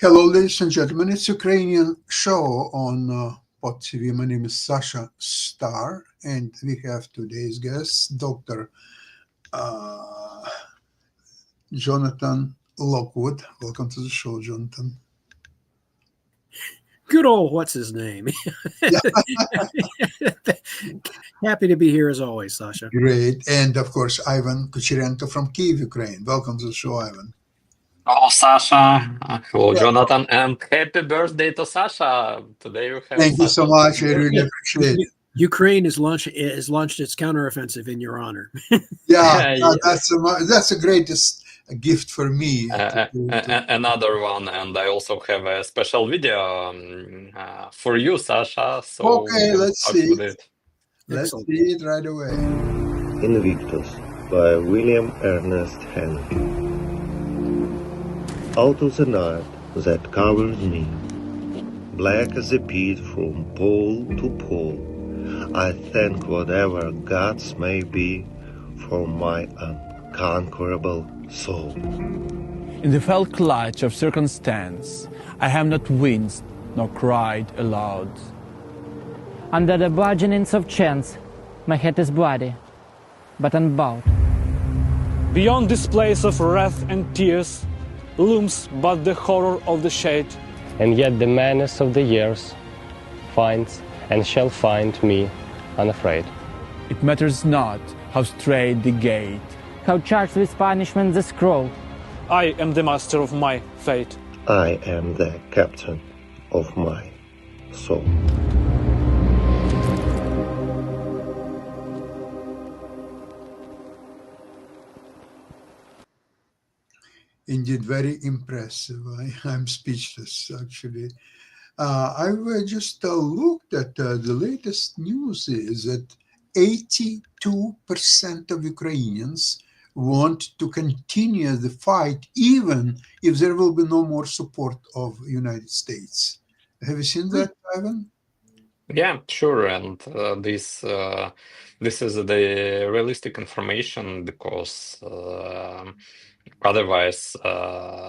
Hello, ladies and gentlemen. It's Ukrainian show on Pod TV. My name is Sasha Star, and we have today's guest, Dr. Jonathan Lockwood. Welcome to the show, Jonathan. Good old what's his name? Happy to be here as always, Sasha. Great. And of course, Ivan Kucherenko from Kyiv, Ukraine. Welcome to the show, Ivan. Hello, Sasha. Hello, Jonathan, and happy birthday to Sasha. Today you have. Thank you so much. I really appreciate it. Ukraine has launched its counteroffensive in your honor. Yeah, that's the greatest gift for me. Another one, and I also have a special video for you, Sasha. So okay, let's see it. Let's Excellent. see it right away. Invictus by William Ernest Henley. Out of the night that covers me, black as a pit from pole to pole, I thank whatever gods may be for my unconquerable soul. In the fell clutch of circumstance, I have not winced nor cried aloud. Under the burgeonings of chance, my head is bloody, but unbowed. Beyond this place of wrath and tears looms but the horror of the shade. And yet the menace of the years finds and shall find me unafraid. It matters not how straight the gate, How charged with punishment the scroll. I am the master of my fate. I am the captain of my soul. Indeed, very impressive. I'm speechless, actually. I've just looked at the latest news is that 82% of Ukrainians want to continue the fight, even if there will be no more support of United States. Have you seen that, Ivan? Yeah, sure, and this is the realistic information because otherwise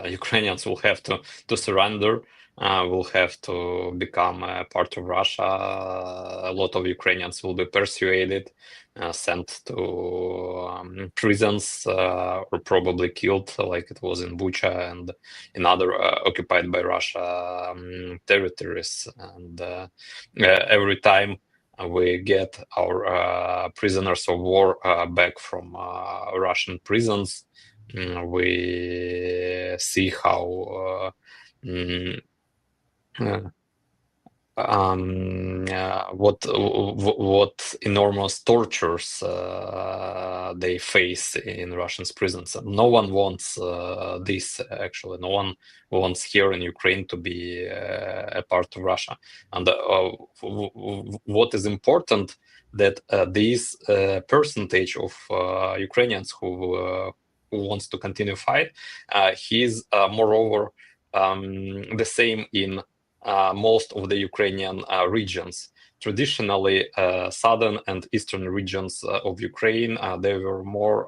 Ukrainians will have to surrender. Will have to become a part of Russia. A lot of Ukrainians will be persuaded, sent to prisons, or probably killed, like it was in Bucha and in other occupied by Russia territories. And every time we get our prisoners of war back from Russian prisons, we see how what enormous tortures they face in Russian prisons. No one wants this, actually. No one wants here in Ukraine to be a part of Russia. And what is important that this percentage of Ukrainians who wants to continue fight, he's moreover the same in most of the Ukrainian regions. Traditionally, southern and eastern regions of Ukraine, they were more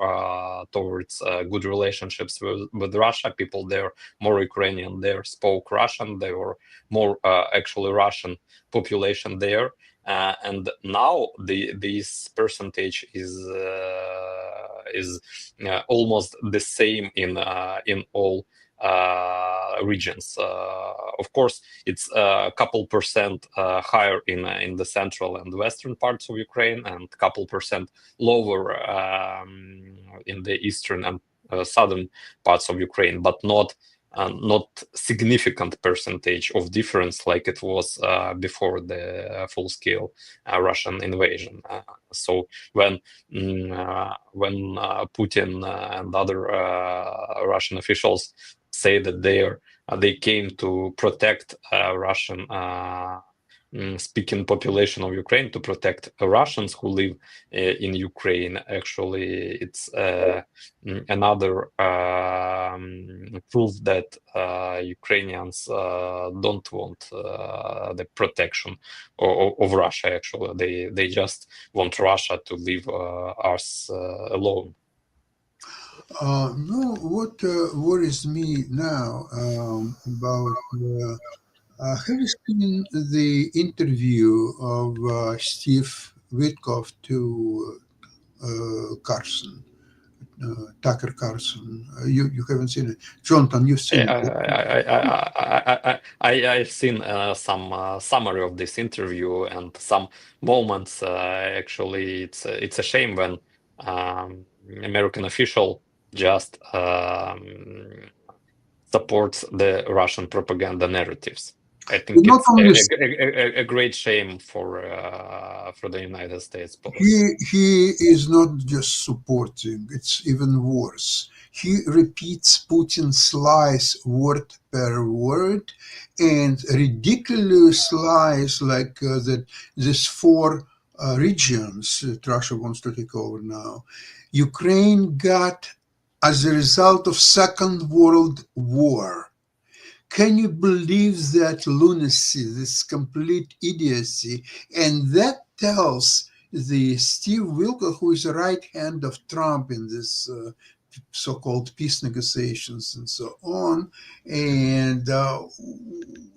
towards good relationships with Russia. People there, more Ukrainian there, spoke Russian. They were more actually Russian population there. And now this percentage is almost the same in all regions. Of course, it's a couple percent higher in the central and western parts of Ukraine, and a couple percent lower in the eastern and southern parts of Ukraine, but not not significant percentage of difference like it was before the full-scale Russian invasion. So when Putin and other Russian officials say that they came to protect Russian speaking population of Ukraine, to protect Russians who live in Ukraine, actually it's another proof that Ukrainians don't want the protection of Russia. Actually, they just want Russia to leave us alone. No, what worries me now about have you seen the interview of Steve Witkoff to Carson, Tucker Carlson? You haven't seen it, Jonathan? You've seen it. I've seen some summary of this interview and some moments. Actually, it's a shame when American official just supports the Russian propaganda narratives. I think it's a great shame for the United States policy. He is not just supporting; it's even worse. He repeats Putin's lies word per word, and ridiculous lies like that. These 4 regions that Russia wants to take over now, Ukraine got as a result of Second World War. Can you believe that lunacy, this complete idiocy? And that tells the Steve Witkoff, who is the right hand of Trump in this so-called peace negotiations and so on, and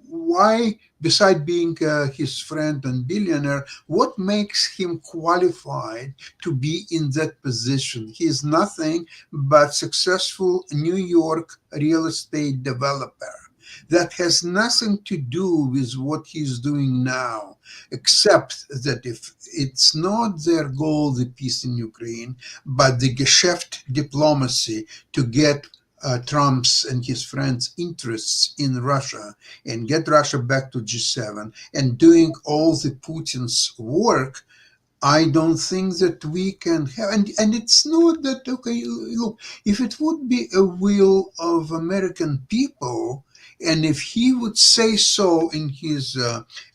why, beside being his friend and billionaire, what makes him qualified to be in that position? He is nothing but successful New York real estate developer. That has nothing to do with what he's doing now, except that if it's not their goal, the peace in Ukraine, but the Geschäft diplomacy to get Trump's and his friends' interests in Russia and get Russia back to G7 and doing all the Putin's work, I don't think that we can have, and it's not that, okay, look, if it would be a will of American people, and if he would say so in his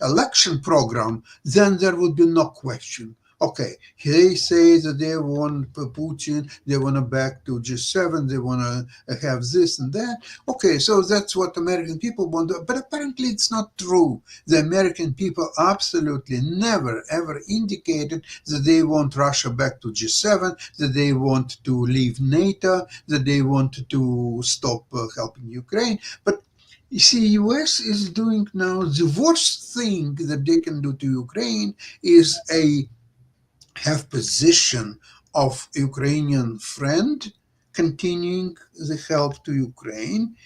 election program, then there would be no question. Okay, they say that they want Putin, they want to back to G7, they want to have this and that. Okay, so that's what American people want, but apparently it's not true. The American people absolutely never, ever indicated that they want Russia back to G7, that they want to leave NATO, that they want to stop helping Ukraine. But you see, U.S. is doing now the worst thing that they can do to Ukraine is have position of Ukrainian friend, continuing the help to Ukraine.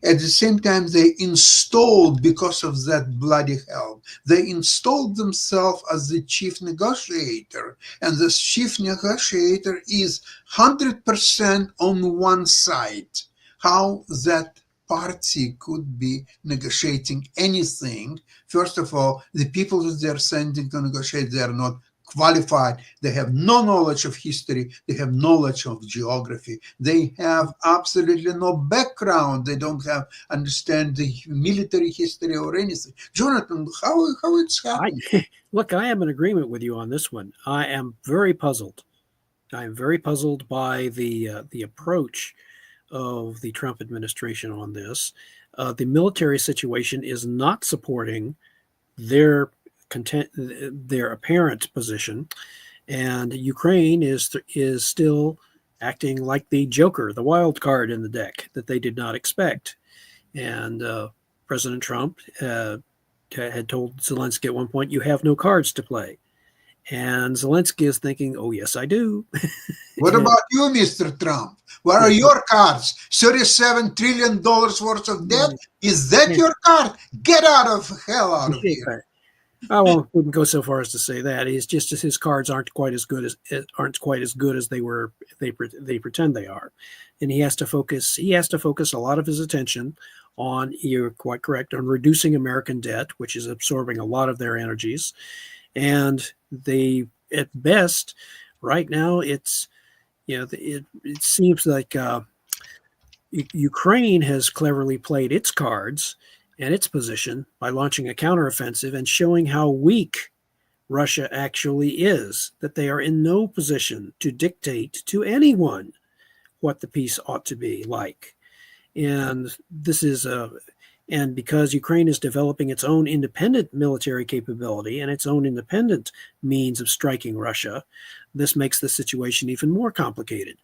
At the same time, they installed, because of that bloody help, they installed themselves as the chief negotiator. And this chief negotiator is 100% on one side. How that party could be negotiating anything? First of all, the people that they're sending to negotiate, they are not qualified. They have no knowledge of history. They have knowledge of geography. They have absolutely no background. They don't have understand the military history or anything. Jonathan, how it's happening? Look, I am in agreement with you on this one. I am very puzzled. I am very puzzled by the approach of the Trump administration on this. The military situation is not supporting their apparent position, and Ukraine is still acting like the joker, the wild card in the deck that they did not expect. And President Trump had told Zelensky at one point, "You have no cards to play." And Zelensky is thinking, "Oh, yes, I do." What about you, Mr. Trump? Where are your cards? $37 trillion worth of debt? Is that your card? Get out of here. wouldn't go so far as to say that. He's just his cards aren't quite as good as they pretend they are, and he has to focus a lot of his attention on, you're quite correct, on reducing American debt, which is absorbing a lot of their energies, and they, at best, right now, it's, it seems like Ukraine has cleverly played its cards and its position by launching a counteroffensive and showing how weak Russia actually is, that they are in no position to dictate to anyone what the peace ought to be like. And this is and because Ukraine is developing its own independent military capability and its own independent means of striking Russia, this makes the situation even more complicated.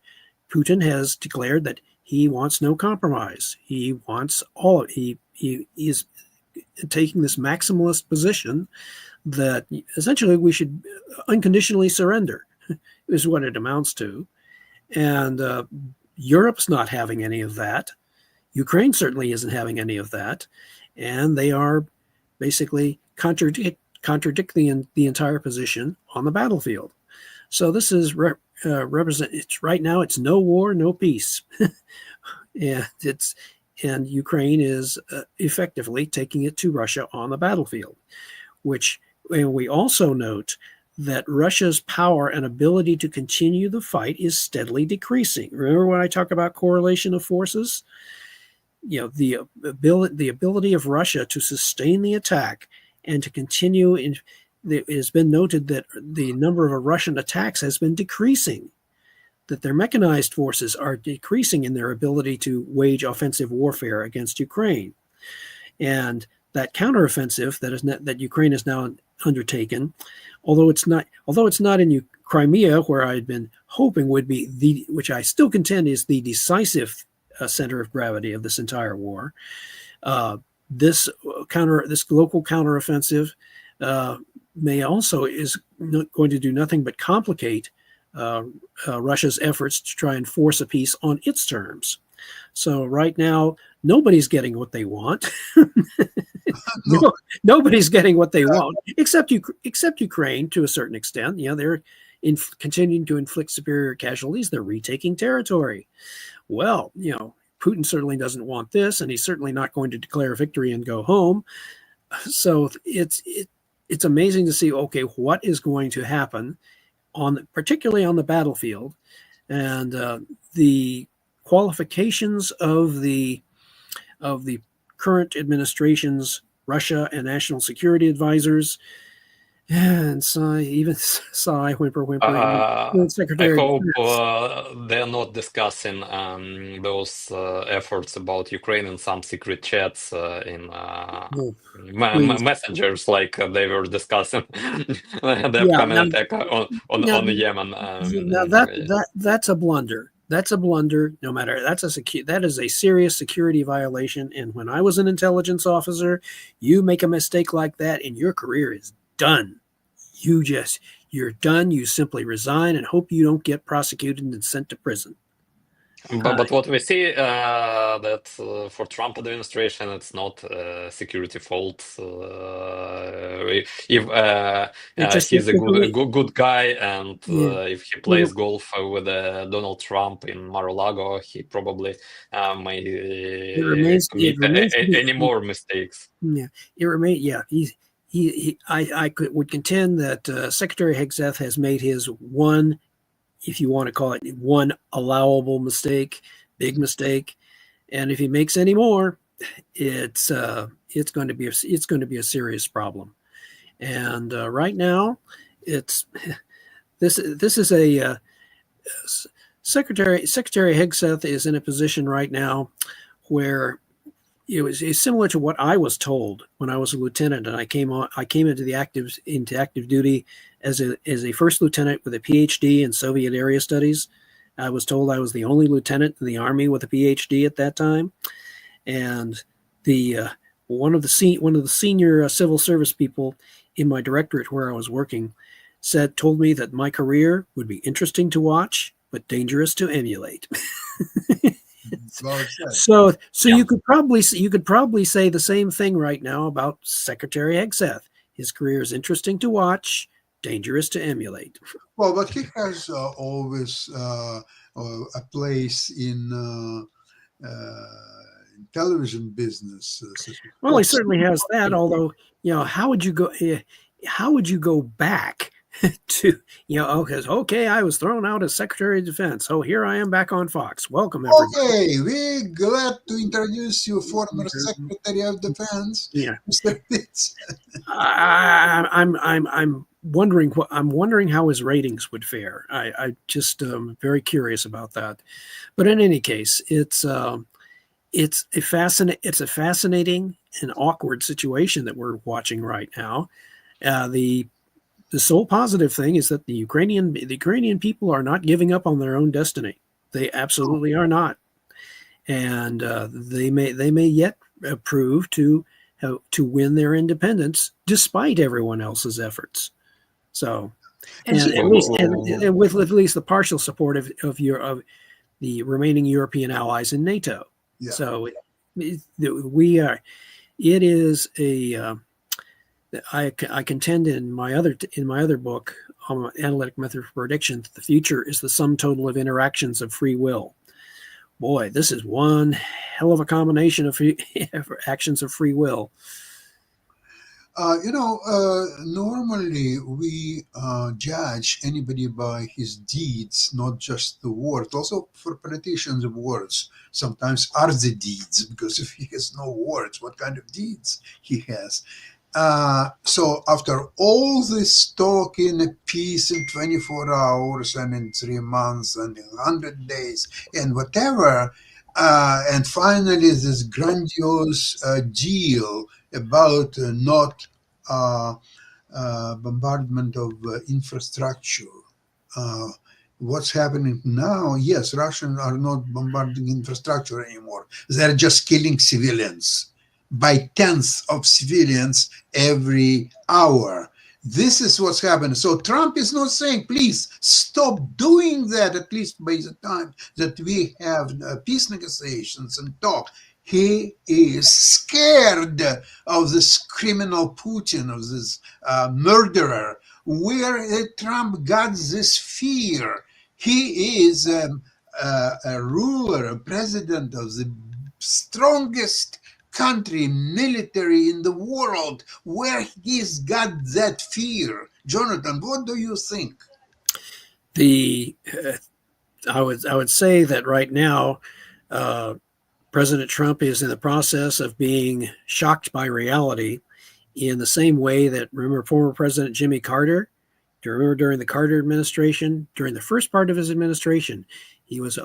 Putin has declared that he wants no compromise. He wants he is taking this maximalist position that essentially we should unconditionally surrender, is what it amounts to. And Europe's not having any of that. Ukraine certainly isn't having any of that. And they are basically contradicting the entire position on the battlefield. So this is it's right now, it's no war, no peace. And Ukraine is effectively taking it to Russia on the battlefield, and we also note that Russia's power and ability to continue the fight is steadily decreasing. Remember when I talk about correlation of forces? The ability of Russia to sustain the attack and to continue it has been noted that the number of Russian attacks has been decreasing, that their mechanized forces are decreasing in their ability to wage offensive warfare against Ukraine. And that counteroffensive that Ukraine has now undertaken, although it's not in Crimea, where I had been hoping would be which I still contend is the decisive center of gravity of this entire war, this local counteroffensive may also is going to do nothing but complicate Russia's efforts to try and force a peace on its terms. So right now, nobody's getting what they want. Nobody's getting what they want, except Ukraine to a certain extent. They're continuing to inflict superior casualties. They're retaking territory. Well, Putin certainly doesn't want this, and he's certainly not going to declare victory and go home. So it's amazing to see, okay, what is going to happen particularly on the battlefield, and the qualifications of the current administration's Russia and national security advisors, and whimper. I hope they're not discussing those efforts about Ukraine in some secret chats in messengers, like they were discussing the upcoming attack on Yemen. That's a blunder. That's a blunder. No matter, that is a serious security violation. And when I was an intelligence officer, you make a mistake like that, and your career is done. You're done. You simply resign and hope you don't get prosecuted and sent to prison. But what we see that for Trump administration, it's not a security fault. If he's a good guy, and if he plays golf with Donald Trump in Mar-a-Lago, he probably may commit any more mistakes. Yeah, it remains. Yeah, I would contend that Secretary Hegseth has made his one, if you want to call it one, allowable mistake, big mistake, and if he makes any more, it's going to be a serious problem. And right now, this is a Secretary Hegseth is in a position right now where it's similar to what I was told when I was a lieutenant, and I came into active duty as a first lieutenant with a PhD in Soviet area studies. I was told I was the only lieutenant in the Army with a PhD at that time, and one of the senior civil service people in my directorate where I was working told me that my career would be interesting to watch but dangerous to emulate. So yeah. You could probably say the same thing right now about Secretary Hegseth. His career is interesting to watch, dangerous to emulate. Well, but he has always a place in television business. Well, he certainly has that. Although, how would you go? How would you go back to, okay, I was thrown out as Secretary of Defense. Oh, here I am back on Fox. Welcome, everybody. Okay, we're glad to introduce you, former Secretary of Defense, Yeah, Mr. Pitts. I'm wondering how his ratings would fare. I just very curious about that. But in any case, it's a fascinating and awkward situation that we're watching right now. The sole positive thing is that the Ukrainian people are not giving up on their own destiny. They absolutely are not, and they may yet prove to win their independence despite everyone else's efforts. So, and with at least the partial support of the remaining European allies in NATO. Yeah. So we are. It is a. I contend in my other book, Analytic Method for Prediction, that the future is the sum total of interactions of free will. Boy, this is one hell of a combination of actions of free will. Normally we judge anybody by his deeds, not just the words. Also, for politicians, words sometimes are the deeds, because if he has no words, what kind of deeds he has? So after all this talk in a piece in 24 hours and in 3 months and in 100 days and whatever, and finally this grandiose deal about not bombardment of infrastructure. What's happening now? Yes, Russians are not bombarding infrastructure anymore. They're just killing civilians by tens of civilians every hour. This is what's happening. So Trump is not saying, please stop doing that, at least by the time that we have peace negotiations and talk. He is scared of this criminal Putin, of this murderer. Where Trump got this fear? He is a ruler, a president of the strongest country, military in the world. Where he's got that fear? Jonathan, what do you think? I would say that right now, President Trump is in the process of being shocked by reality, in the same way that, remember, former President Jimmy Carter? Do you remember during the Carter administration, during the first part of his administration, he was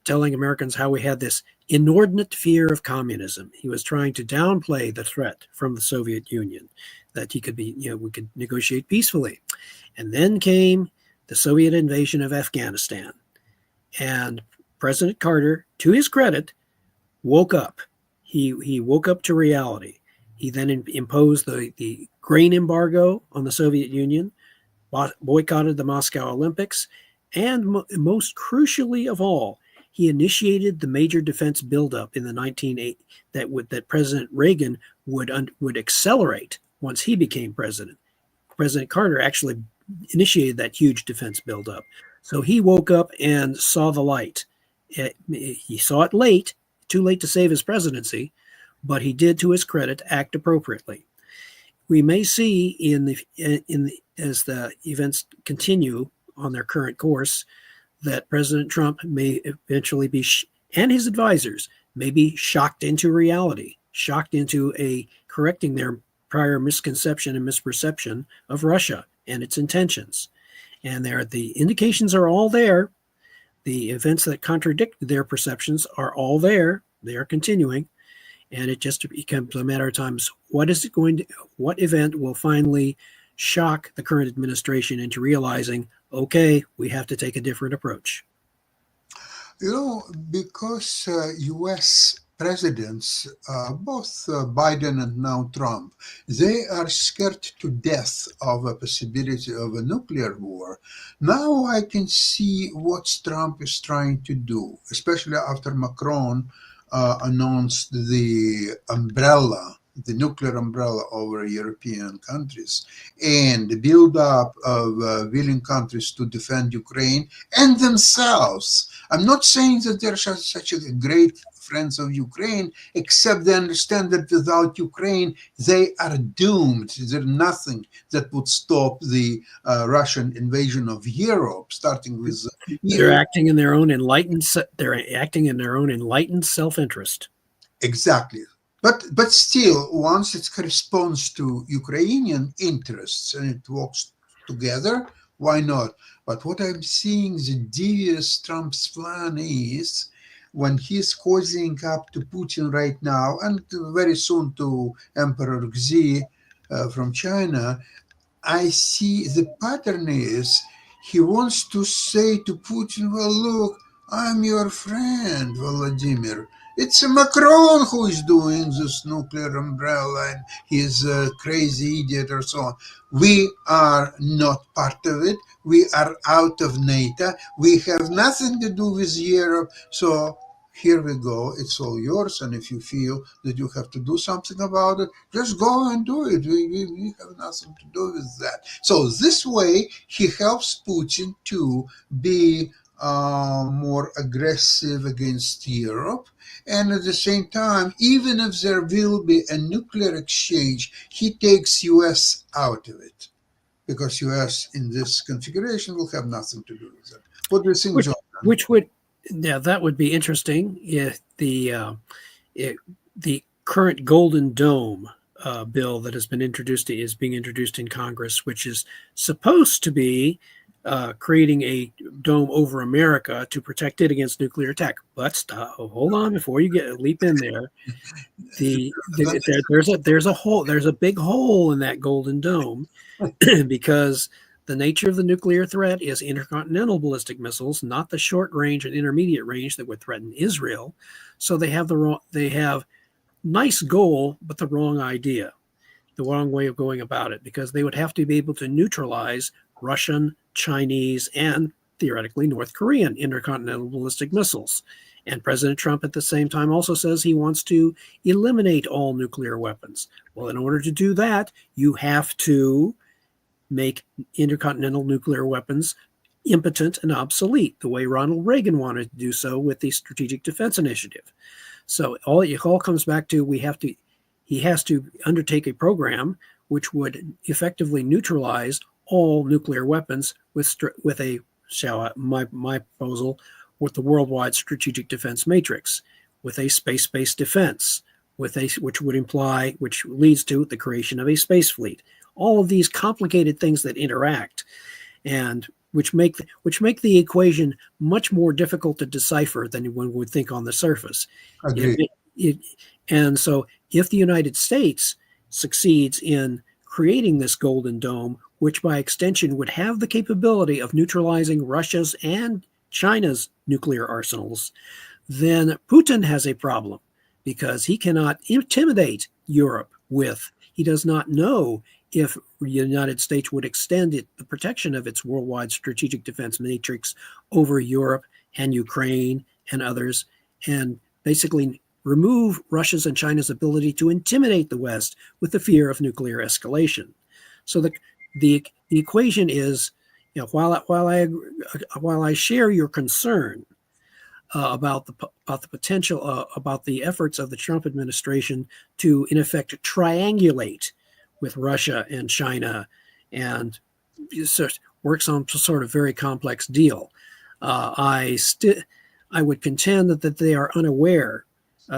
telling Americans how we had this inordinate fear of communism. He was trying to downplay the threat from the Soviet Union, that we could negotiate peacefully. And then came the Soviet invasion of Afghanistan. And President Carter, to his credit, woke up. He woke up to reality. He then imposed the grain embargo on the Soviet Union, boycotted the Moscow Olympics, and most crucially of all, he initiated the major defense buildup in the 1980s that President Reagan would accelerate once he became president. President Carter actually initiated that huge defense buildup. So he woke up and saw the light. He saw it late, too late to save his presidency, but he did, to his credit, act appropriately. We may see as the events continue on their current course, that President Trump may eventually be, and his advisors may be shocked into reality, shocked into correcting their prior misconception and misperception of Russia and its intentions. And the indications are all there. The events that contradict their perceptions are all there. They are continuing. And it just becomes a matter of time. What event will finally shock the current administration into realizing, okay, we have to take a different approach? Because U.S. presidents, both Biden and now Trump, they are scared to death of a possibility of a nuclear war. Now I can see what Trump is trying to do, especially after Macron announced the umbrella the nuclear umbrella over European countries, and the build-up of willing countries to defend Ukraine and themselves. I'm not saying that they're such a great friends of Ukraine, except they understand that without Ukraine, they are doomed. There's nothing that would stop the Russian invasion of Europe, starting with. They're acting in their own enlightened. They're acting in their own enlightened self-interest. Exactly. But still, once it corresponds to Ukrainian interests and it works together, why not? But what I'm seeing the devious Trump's plan is when he's causing up to Putin right now and very soon to Emperor Xi from China, I see the pattern is he wants to say to Putin, well, look, I'm your friend, Vladimir. It's Macron who is doing this nuclear umbrella and he's a crazy idiot or so on. We are not part of it. We are out of NATO. We have nothing to do with Europe. So here we go. It's all yours. And if you feel that you have to do something about it, just go and do it. We have nothing to do with that. So this way, he helps Putin to be more aggressive against Europe. And at the same time, even if there will be a nuclear exchange, he takes US out of it. Because US in this configuration will have nothing to do with it. What do you think, John? Which would, yeah, that would be interesting if the current Golden Dome bill that has been introduced is being introduced in Congress, which is supposed to be creating a dome over America to protect it against nuclear attack. But hold on before you leap in there. There's a big hole in that Golden Dome because the nature of the nuclear threat is intercontinental ballistic missiles, not the short range and intermediate range that would threaten Israel. So they have nice goal, but the wrong idea, the wrong way of going about it, because they would have to be able to neutralize Russian, Chinese, and theoretically North Korean intercontinental ballistic missiles. And President Trump at the same time also says he wants to eliminate all nuclear weapons. Well, in order to do that, you have to make intercontinental nuclear weapons impotent and obsolete, the way Ronald Reagan wanted to do so with the Strategic Defense Initiative. So it all comes back to he has to undertake a program which would effectively neutralize all nuclear weapons with my proposal, with the worldwide strategic defense matrix, with a space-based defense, which leads to the creation of a space fleet. All of these complicated things that interact, and which make the equation much more difficult to decipher than one would think on the surface. Agreed. And so, if the United States succeeds in creating this Golden Dome, which by extension would have the capability of neutralizing Russia's and China's nuclear arsenals, then Putin has a problem because he cannot intimidate Europe with. He does not know if the United States would extend the protection of its worldwide strategic defense matrix over Europe and Ukraine and others, and basically remove Russia's and China's ability to intimidate the West with the fear of nuclear escalation. So the equation is, while I share your concern about the potential about the efforts of the Trump administration to in effect triangulate with Russia and China and works on some sort of very complex deal, I would contend that they are unaware. They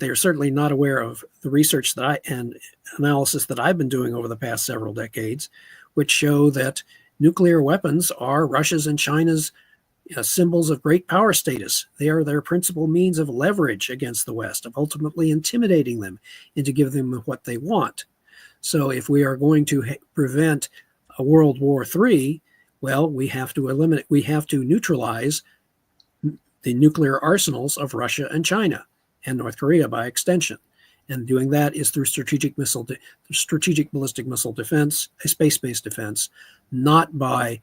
are certainly not aware of the research and analysis that I've been doing over the past several decades, which show that nuclear weapons are Russia's and China's symbols of great power status. They are their principal means of leverage against the West, of ultimately intimidating them into giving them what they want. So if we are going to prevent a World War III, well, we have to neutralize the nuclear arsenals of Russia and China and North Korea by extension. And doing that is through strategic ballistic missile defense, a space-based defense, not by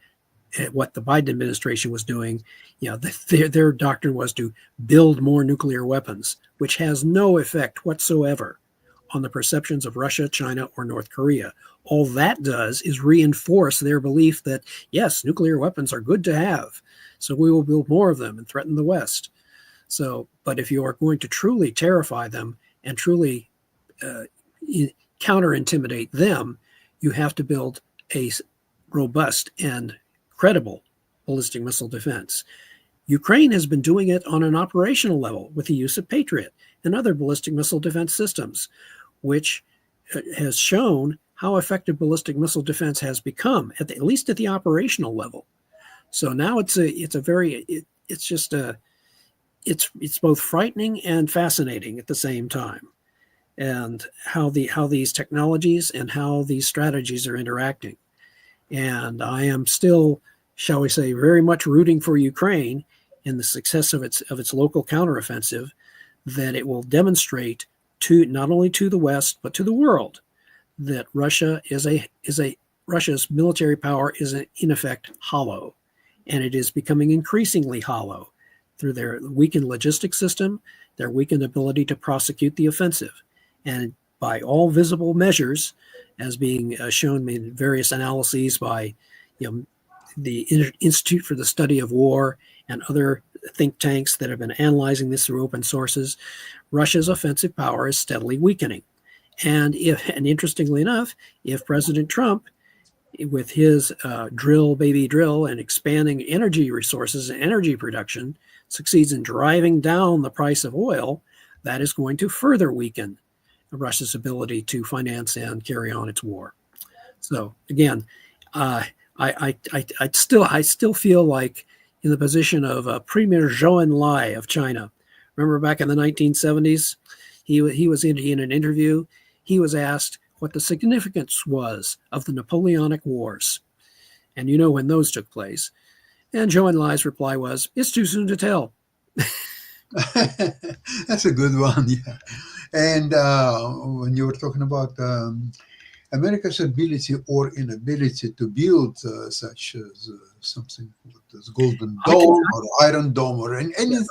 what the Biden administration was doing. Their doctrine was to build more nuclear weapons, which has no effect whatsoever on the perceptions of Russia, China, or North Korea. All that does is reinforce their belief that, yes, nuclear weapons are good to have, so we will build more of them and threaten the West. So, but if you are going to truly terrify them and truly counter-intimidate them, you have to build a robust and credible ballistic missile defense. Ukraine has been doing it on an operational level with the use of Patriot and other ballistic missile defense systems, which has shown how effective ballistic missile defense has become, at least at the operational level. So now it's both frightening and fascinating at the same time, and how these technologies and how these strategies are interacting. And I am still, shall we say, very much rooting for Ukraine in the success of its local counteroffensive, that it will demonstrate to not only to the West but to the world that Russia's military power is in effect hollow, and it is becoming increasingly hollow through their weakened logistics system, their weakened ability to prosecute the offensive, and by all visible measures, as being shown in various analyses by the Institute for the Study of War and other think tanks that have been analyzing this through open sources, Russia's offensive power is steadily weakening. And interestingly enough, if President Trump, with his drill, baby drill, and expanding energy resources and energy production, succeeds in driving down the price of oil, that is going to further weaken Russia's ability to finance and carry on its war. So again, I still feel like in the position of Premier Zhou Enlai of China. Remember back in the 1970s, he was in an interview. He was asked what the significance was of the Napoleonic Wars, and you know when those took place. And Zhou Enlai's reply was, "It's too soon to tell." That's a good one, yeah. And when you were talking about America's ability or inability to build such as something as Golden Dome or Iron Dome or anything.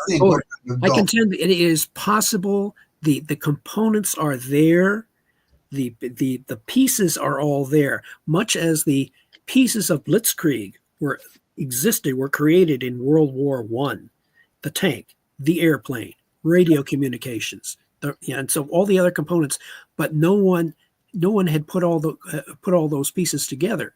I contend it is possible. The components are there. The pieces are all there. Much as the pieces of Blitzkrieg were created in World War I. The tank, the airplane, radio communications, and so all the other components. But no one had put all those pieces together.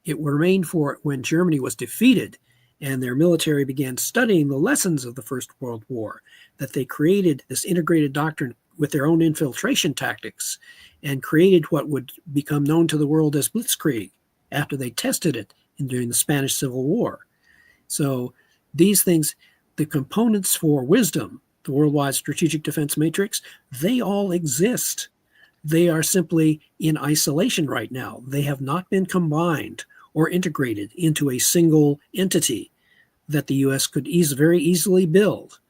It remained for when Germany was defeated and their military began studying the lessons of the First World War, that they created this integrated doctrine with their own infiltration tactics and created what would become known to the world as Blitzkrieg after they tested it during the Spanish Civil War. So these things, the components for wisdom, the worldwide strategic defense matrix, they all exist. They are simply in isolation right now. They have not been combined or integrated into a single entity that the U.S. could very easily build.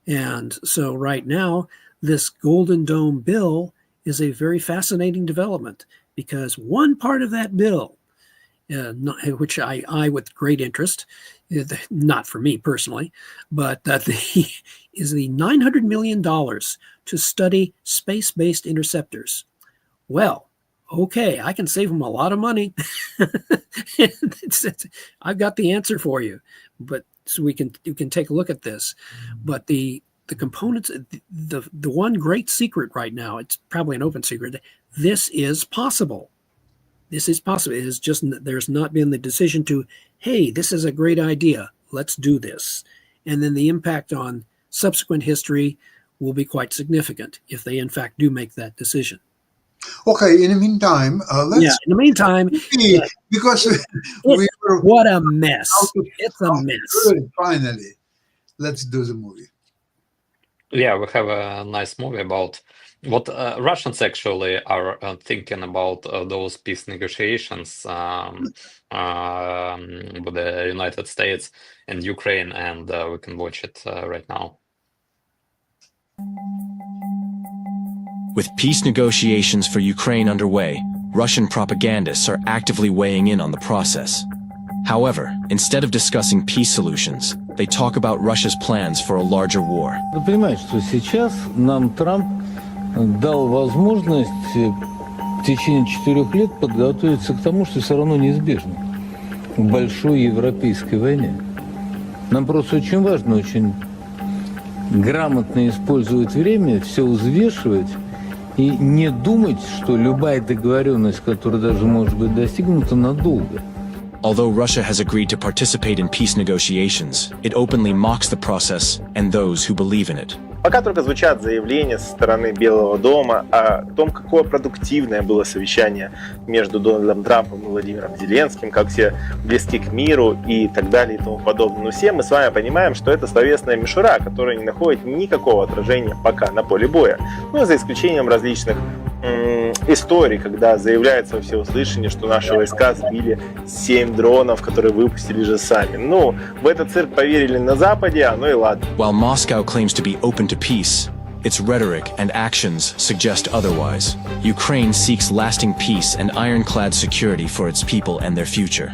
And so right now, this Golden Dome bill is a very fascinating development, because one part of that bill, which I with great interest, not for me personally, but is the $900 million to study space-based interceptors. Well, okay, I can save them a lot of money. I've got the answer for you, but so you can take a look at this. But the components, the one great secret right now, it's probably an open secret, this is possible. This is possible. It is just, there's not been the decision to, hey, this is a great idea, let's do this. And then the impact on subsequent history will be quite significant if they in fact do make that decision. Okay, in the meantime, because what a mess. It's a mess. Good, finally, let's do the movie. Yeah, we have a nice movie about what Russians actually are thinking about those peace negotiations with the United States and Ukraine, and we can watch it right now. With peace negotiations for Ukraine underway, Russian propagandists are actively weighing in on the process. However, instead of discussing peace solutions, they talk about Russia's plans for a larger war. Вы понимаете, что сейчас нам Трамп дал возможность в течение 4 лет подготовиться к тому, что все равно неизбежно, к большой европейской войне. Нам просто очень важно, очень грамотно использовать время, все взвешивать и не думать, что любая договоренность, которая даже может быть достигнута, надолго. Although Russia has agreed to participate in peace negotiations, it openly mocks the process and those who believe in it. Пока только звучат заявления со стороны Белого дома о том, какое продуктивное было совещание между Дональдом Трампом и Владимиром Зеленским, как все близки к миру и так далее и тому подобное. Но все мы с вами понимаем, что это словесная мишура, которая не находит никакого отражения пока на поле боя. Ну, за исключением различных историй, когда заявляется во всеуслышание, что наши войска сбили 7 дронов, которые выпустили же сами. Ну, в этот цирк поверили на Западе, оно и ладно. While Moscow claims to be open to peace, its rhetoric and actions suggest otherwise. Ukraine seeks lasting peace and ironclad security for its people and their future.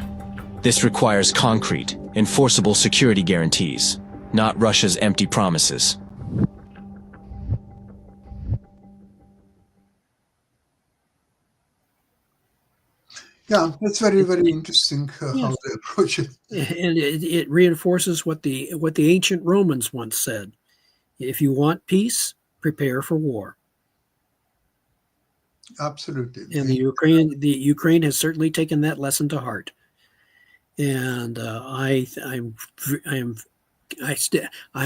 This requires concrete, enforceable security guarantees, not Russia's empty promises. Yeah, that's very, very interesting how they approach it. And it reinforces what the ancient Romans once said: if you want peace, prepare for war. Absolutely. And the Ukraine has certainly taken that lesson to heart. And I'm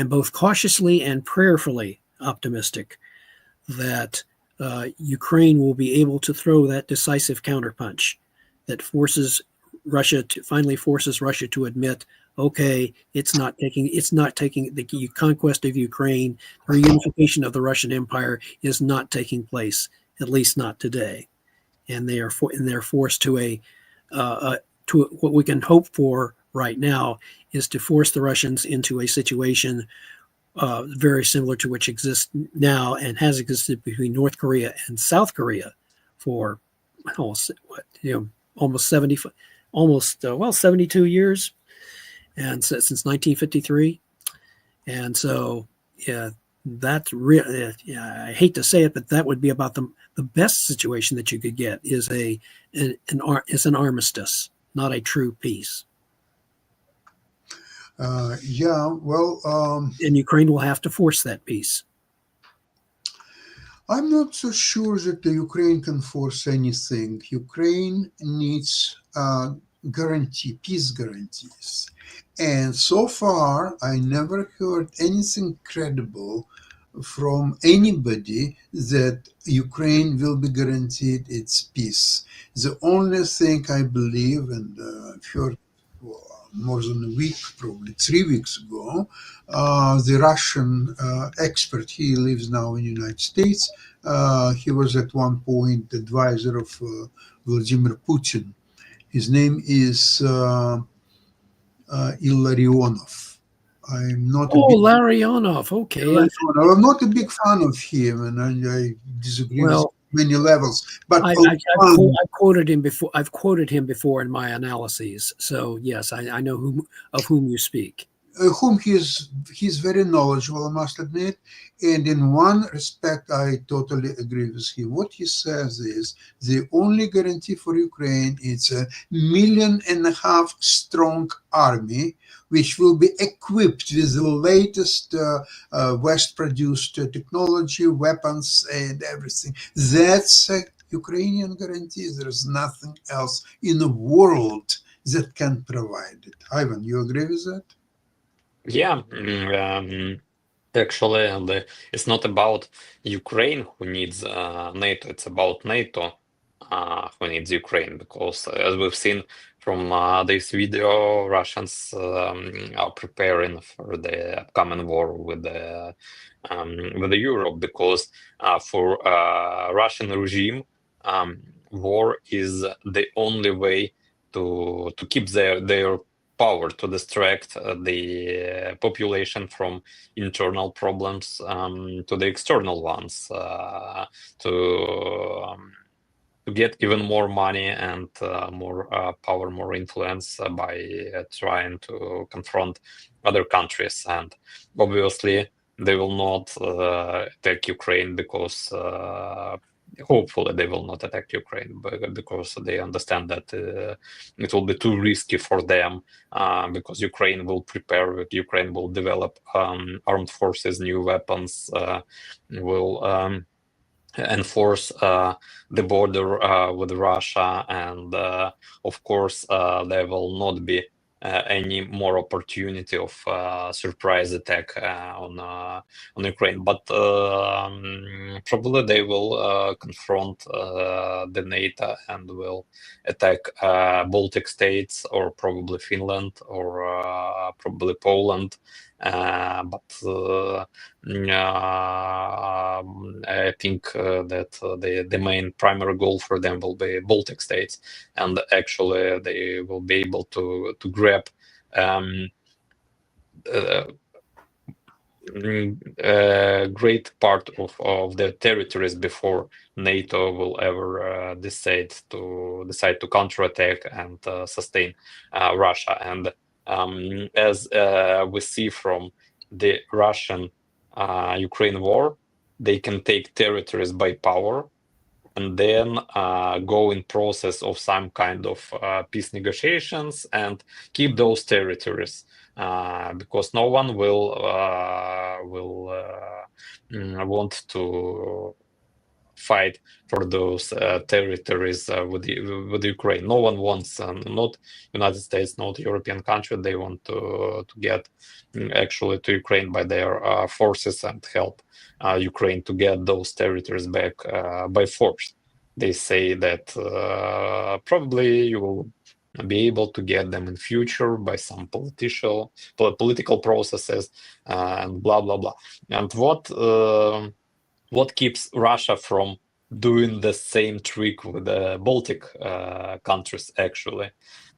both cautiously and prayerfully optimistic that Ukraine will be able to throw that decisive counterpunch that finally forces Russia to admit, okay, it's not taking the conquest of Ukraine, or unification of the Russian Empire is not taking place, at least not today, and they're forced to to what we can hope for right now is to force the Russians into a situation very similar to which exists now and has existed between North Korea and South Korea for almost 72 years, and since 1953. And so, that's real. I hate to say it, but that would be about the best situation that you could get is an armistice, not a true peace. And Ukraine will have to force that peace. I'm not so sure that the Ukraine can force anything. Ukraine needs peace guarantees. And so far, I never heard anything credible from anybody that Ukraine will be guaranteed its peace. The only thing I believe, and I've heard more than a week, probably 3 weeks ago, the Russian expert, he lives now in the United States, he was at one point advisor of Vladimir Putin. His name is Illarionov. I'm not Larionov, okay. I'm not a big fan of him, and I disagree with many levels. But I've quoted him before. I've quoted him before in my analyses. So yes, I know of whom you speak. Whom he's very knowledgeable, I must admit, and in one respect I totally agree with him. What he says is the only guarantee for Ukraine is 1.5 million strong army, which will be equipped with the latest West-produced technology, weapons, and everything. That's a Ukrainian guarantee. There's nothing else in the world that can provide it. Ivan, you agree with that? Yeah, actually, it's not about Ukraine who needs NATO, it's about NATO who needs Ukraine, because as we've seen from this video, Russians are preparing for the upcoming war with the Europe, because for Russian regime, war is the only way to keep their power, to distract the population from internal problems to the external ones, to get even more money and more power, more influence by trying to confront other countries. And obviously they will not attack Ukraine because hopefully they will not attack Ukraine because they understand that it will be too risky for them because Ukraine will prepare, Ukraine will develop armed forces, new weapons, will enforce the border with Russia, and of course there will not be any more opportunity of surprise attack on Ukraine, but probably they will confront the NATO and will attack Baltic states, or probably Finland, or probably Poland. But I think that the main primary goal for them will be Baltic states, and actually they will be able to grab a great part of their territories before NATO will ever decide to counterattack and sustain Russia. And as we see from the Russian-Ukraine war, they can take territories by power and then go in process of some kind of peace negotiations and keep those territories, because no one will want to fight for those territories with Ukraine. No one wants, not United States, not European country. They want to get actually to Ukraine by their forces and help Ukraine to get those territories back by force. They say that probably you will be able to get them in future by some political processes and blah blah blah. And what keeps Russia from doing the same trick with the Baltic countries? Actually,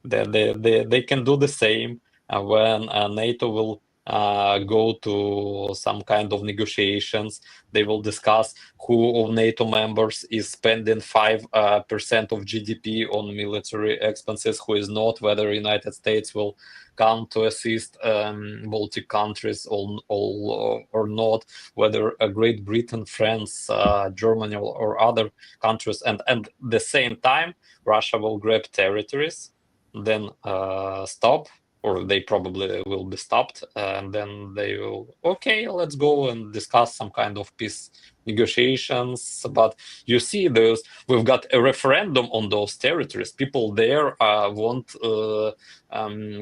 they can do the same when NATO will go to some kind of negotiations. They will discuss who of NATO members is spending 5% of GDP on military expenses, who is not, whether United States will come to assist Baltic countries or not, whether Great Britain, France, Germany, or other countries. And at the same time, Russia will grab territories, then stop, or they probably will be stopped, and then they will, okay, let's go and discuss some kind of peace negotiations. But you see, we've got a referendum on those territories. People there want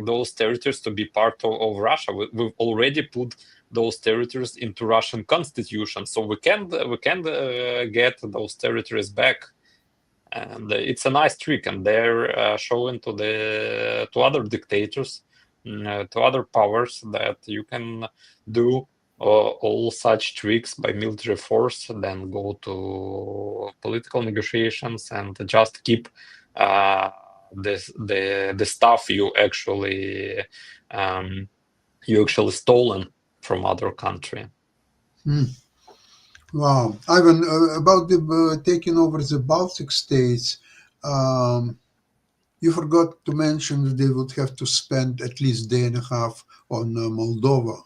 those territories to be part of Russia. We've already put those territories into Russian constitution, so we can get those territories back. And it's a nice trick, and they're showing to other dictators, to other powers, that you can do all such tricks by military force, then go to political negotiations and just keep the stuff you actually stolen from other country. Wow. Ivan, about the taking over the Baltic states, you forgot to mention that they would have to spend at least a day and a half on Moldova.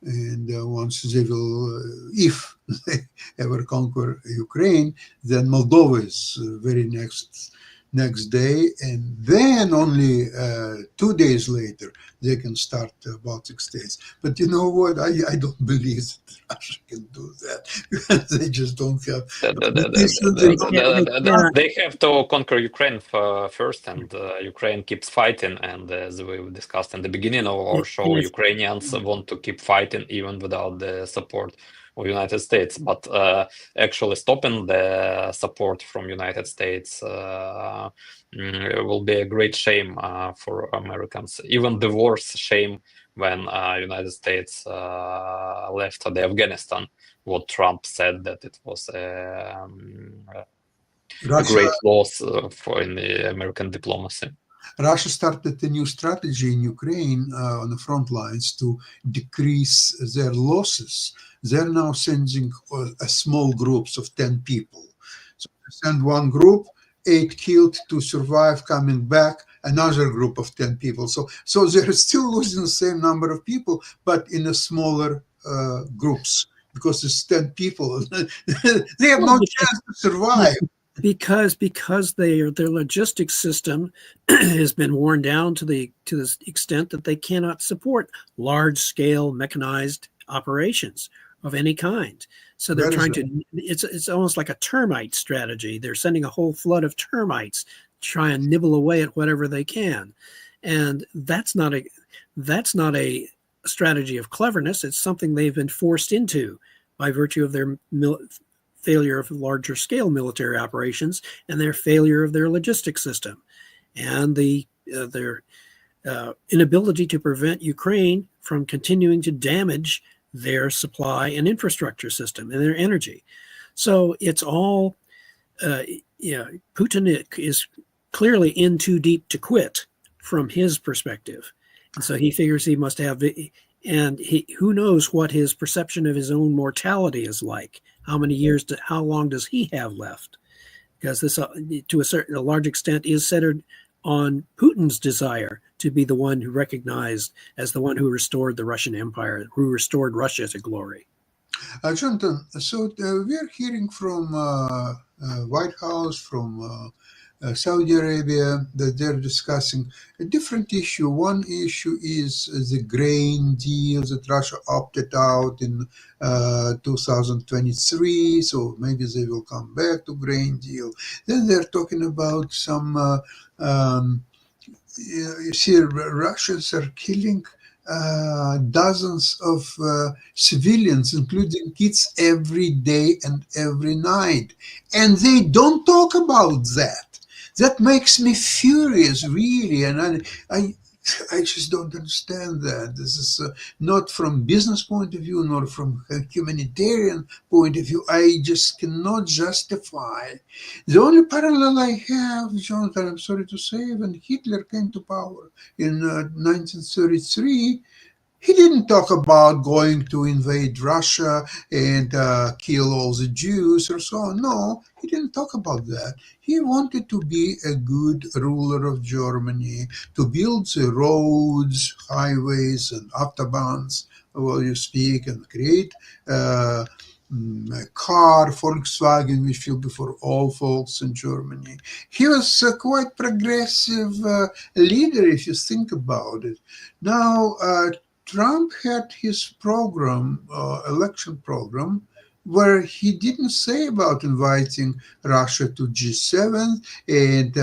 And once they will, if they ever conquer Ukraine, then Moldova is very next day, and then only 2 days later they can start Baltic states. But you know what? I don't believe that Russia can do that, because they just don't have. They have to conquer Ukraine first, and Ukraine keeps fighting. And as we discussed in the beginning of our show, Ukrainians want to keep fighting even without the support of United States. But actually stopping the support from United States will be a great shame for Americans. Even the worse shame when United States left the Afghanistan. What Trump said, that it was a great loss in the American diplomacy. Russia started a new strategy in Ukraine on the front lines to decrease their losses. They're now sending small groups of 10 people. So they send one group, 8 killed to survive, coming back, another group of 10 people. So they're still losing the same number of people, but in a smaller groups because it's 10 people. They have no chance to survive. Because their logistics system has been worn down to the extent that they cannot support large scale mechanized operations of any kind. So they're trying to. It's almost like a termite strategy. They're sending a whole flood of termites to try and nibble away at whatever they can, and that's not a strategy of cleverness. It's something they've been forced into by virtue of their failure of larger scale military operations and their failure of their logistics system, and their inability to prevent Ukraine from continuing to damage their supply and infrastructure system and their energy. So it's all, Putin is clearly in too deep to quit from his perspective. And so he figures he must have, and who knows what his perception of his own mortality is like. How many years, how long does he have left? Because this, to a large extent, is centered on Putin's desire to be the one who recognized as the one who restored the Russian Empire, who restored Russia to glory. Jonathan, so we're hearing from White House, from Saudi Arabia, that they're discussing a different issue. One issue is the grain deal that Russia opted out in 2023, so maybe they will come back to grain deal. Then they're talking about some, you see, Russians are killing dozens of civilians, including kids, every day and every night. And they don't talk about that. That makes me furious, really, and I just don't understand that. This is not from business point of view, nor from a humanitarian point of view. I just cannot justify. The only parallel I have, Jonathan, I'm sorry to say, when Hitler came to power in 1933, he didn't talk about going to invade Russia and kill all the Jews or so on. No, he didn't talk about that. He wanted to be a good ruler of Germany, to build the roads, highways, and autobahns, while you speak, and create a car, Volkswagen, which will be for all folks in Germany. He was a quite progressive leader, if you think about it. Now, Trump had his program, election program, where he didn't say about inviting Russia to G7 and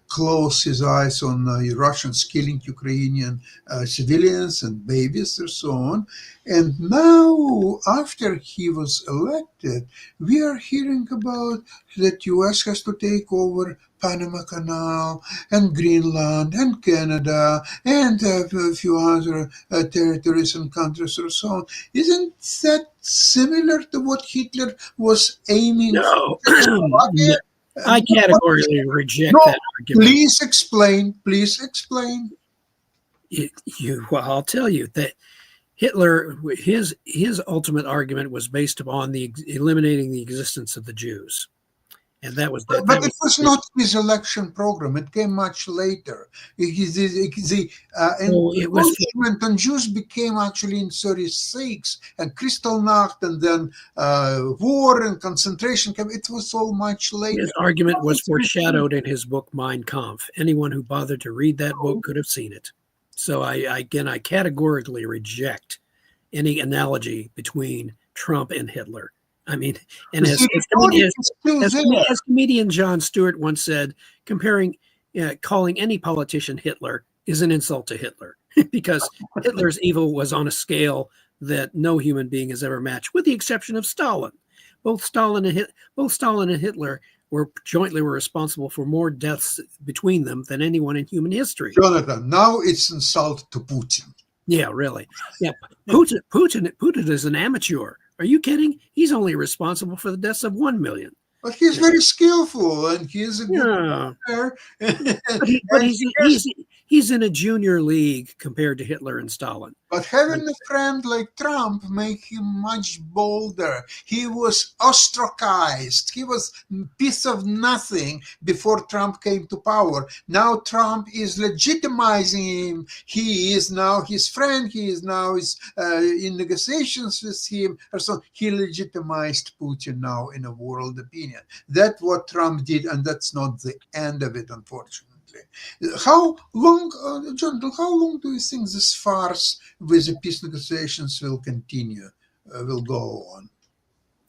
close his eyes on Russians killing Ukrainian civilians and babies and so on. And now, after he was elected, we are hearing about that U.S. has to take over Panama Canal and Greenland and Canada and a few other territories and countries or so on. Isn't that similar to what Hitler was aiming No. for? I categorically reject that argument. Please explain. Please explain. Well, I'll tell you that Hitler, his ultimate argument was based upon eliminating the existence of the Jews. And that was but it was not his election program. It came much later. The encroachment on Jews became actually in 1936, and Kristallnacht, and then war and concentration camp. It was all much later. His argument was foreshadowed in his book Mein Kampf. Anyone who bothered to read that book could have seen it. So I categorically reject any analogy between Trump and Hitler. I mean, and as comedian Jon Stewart once said, calling any politician Hitler is an insult to Hitler, because Hitler's evil was on a scale that no human being has ever matched, with the exception of Stalin. Both Stalin and Hitler were responsible for more deaths between them than anyone in human history. Jonathan, now it's insult to Putin. Yeah, really. Yeah, Putin is an amateur. Are you kidding? He's only responsible for the deaths of 1 million. But he's very skillful, and he is a good player. But he's in a junior league compared to Hitler and Stalin. But having a friend like Trump make him much bolder. He was ostracized. He was a piece of nothing before Trump came to power. Now Trump is legitimizing him. He is now his friend. He is now in negotiations with him. So he legitimized Putin now in a world opinion. That's what Trump did, and that's not the end of it, unfortunately. How long, John, how long do you think this farce with the peace negotiations will continue, will go on?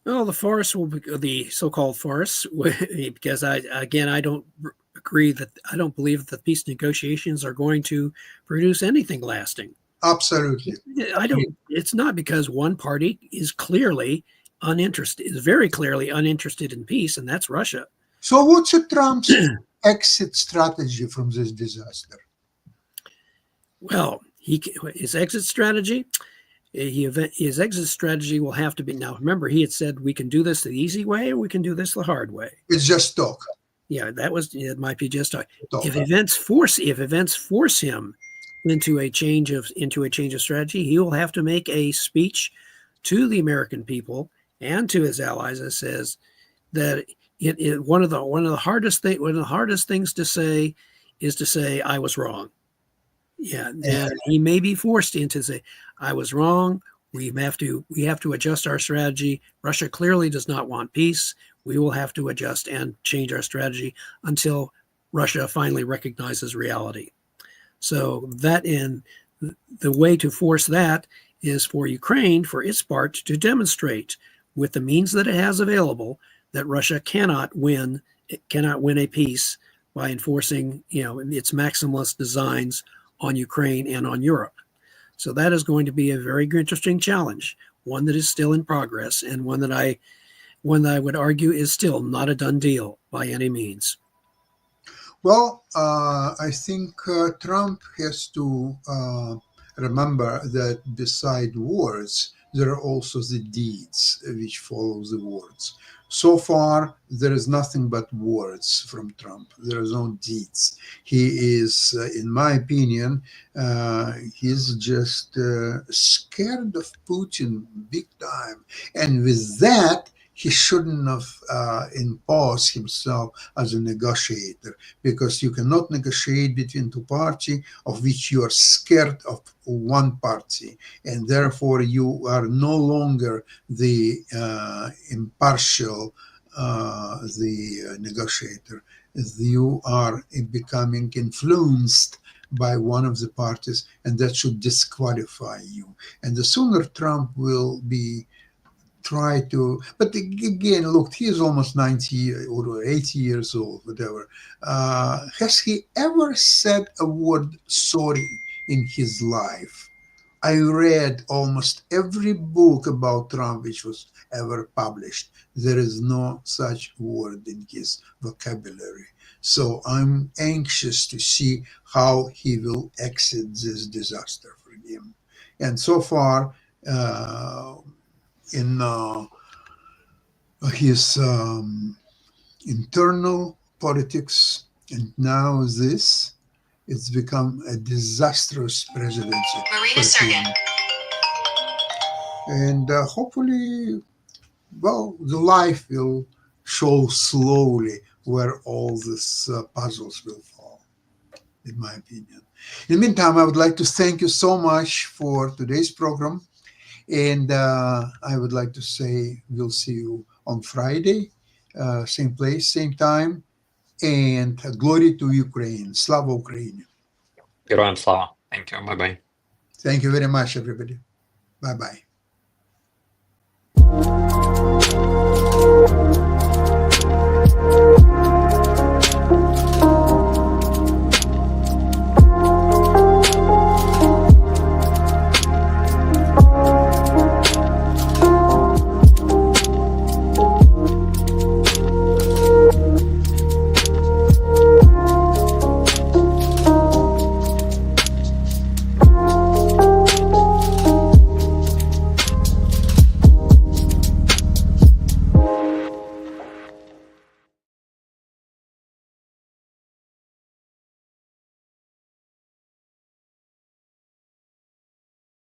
Well, the farce will be the so-called farce, because I don't agree that I don't believe that the peace negotiations are going to produce anything lasting. Absolutely. I don't. It's not because one party is clearly uninterested, is very clearly uninterested in peace, and that's Russia. So what's Trump's exit strategy from this disaster? Well, his exit strategy will have to be, now remember, he had said we can do this the easy way or we can do this the hard way. It's just talk. Yeah, it might be just talk. If events force him into a change of strategy, he will have to make a speech to the American people and to his allies that says that one of the hardest things to say is to say I was wrong. Yeah, and he may be forced into say I was wrong. We have to adjust our strategy. Russia clearly does not want peace. We will have to adjust and change our strategy until Russia finally recognizes reality. So that the way to force that is for Ukraine, for its part, to demonstrate with the means that it has available that Russia cannot win a peace by enforcing, its maximalist designs on Ukraine and on Europe. So that is going to be a very interesting challenge, one that is still in progress, and one that I would argue is still not a done deal by any means. Well, I think Trump has to remember that beside words, there are also the deeds which follow the words. So far, there is nothing but words from Trump. There is no deeds. He is, in my opinion, he's just scared of Putin big time. And with that, he shouldn't have imposed himself as a negotiator, because you cannot negotiate between two parties of which you are scared of one party, and therefore you are no longer the impartial the negotiator. You are becoming influenced by one of the parties, and that should disqualify you. And the sooner Trump will be try to, but again, look, he is almost 90 or 80 years old, whatever. Has he ever said a word sorry in his life? I read almost every book about Trump which was ever published. There is no such word in his vocabulary. So I'm anxious to see how he will exit this disaster for him. And so far, in his internal politics, and now this, it's become a disastrous presidency for him. And hopefully, well, the life will show slowly where all these puzzles will fall, in my opinion. In the meantime, I would like to thank you so much for today's program. And I would like to say we'll see you on Friday, same place, same time. And glory to Ukraine. Slava Ukraini. Героям слава. Thank you. Bye-bye. Thank you very much, everybody. Bye-bye.